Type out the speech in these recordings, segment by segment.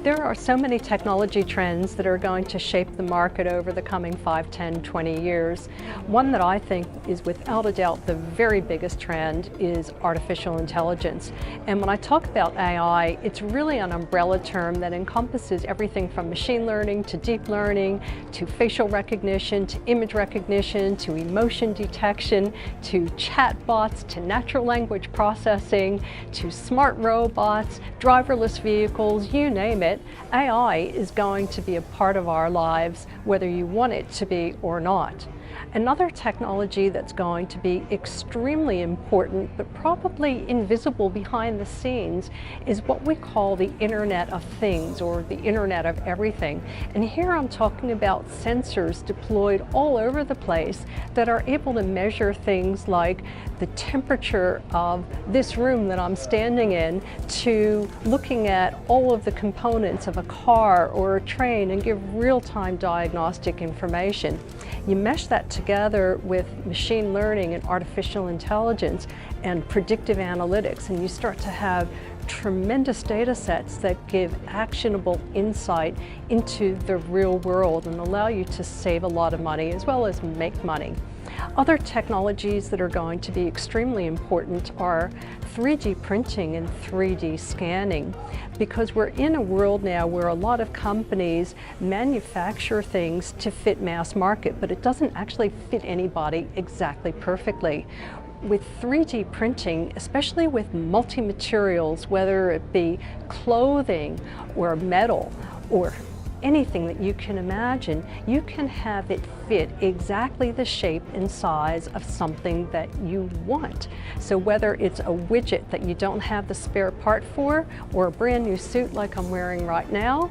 There are so many technology trends that are going to shape the market over the coming 5, 10, 20 years. One that I think is without a doubt the very biggest trend is artificial intelligence. And when I talk about AI, it's really an umbrella term that encompasses everything from machine learning to deep learning to facial recognition to image recognition to emotion detection to chatbots to natural language processing to smart robots, driverless vehicles, you name it. AI is going to be a part of our lives whether you want it to be or not. Another technology that's going to be extremely important but probably invisible behind the scenes is what we call the Internet of Things, or the Internet of Everything. And here I'm talking about sensors deployed all over the place that are able to measure things like the temperature of this room that I'm standing in, to looking at all of the components of a car or a train and give real-time diagnostic information. You mesh that together with machine learning and artificial intelligence and predictive analytics, and you start to have tremendous data sets that give actionable insight into the real world and allow you to save a lot of money as well as make money. Other technologies that are going to be extremely important are 3D printing and 3D scanning, because we're in a world now where a lot of companies manufacture things to fit mass market, but it doesn't actually fit anybody exactly perfectly. With 3D printing, especially with multi-materials, whether it be clothing or metal or anything that you can imagine, you can have it fit exactly the shape and size of something that you want. So whether it's a widget that you don't have the spare part for, or a brand new suit like I'm wearing right now,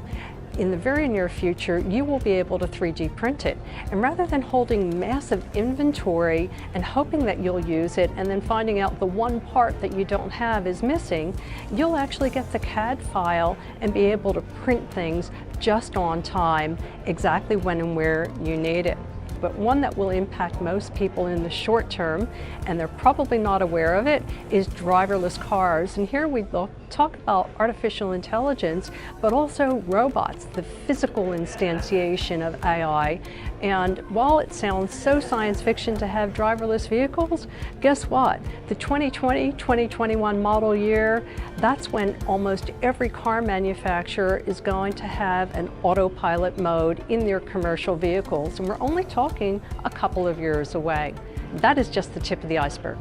in the very near future, you will be able to 3D print it. And rather than holding massive inventory and hoping that you'll use it and then finding out the one part that you don't have is missing, you'll actually get the CAD file and be able to print things just on time, exactly when and where you need it. But one that will impact most people in the short term, and they're probably not aware of it, is driverless cars. And here we talk about artificial intelligence, but also robots, the physical instantiation of AI. And while it sounds so science fiction to have driverless vehicles, guess what? The 2020-2021 model year, that's when almost every car manufacturer is going to have an autopilot mode in their commercial vehicles. And we're only talking a couple of years away. That is just the tip of the iceberg.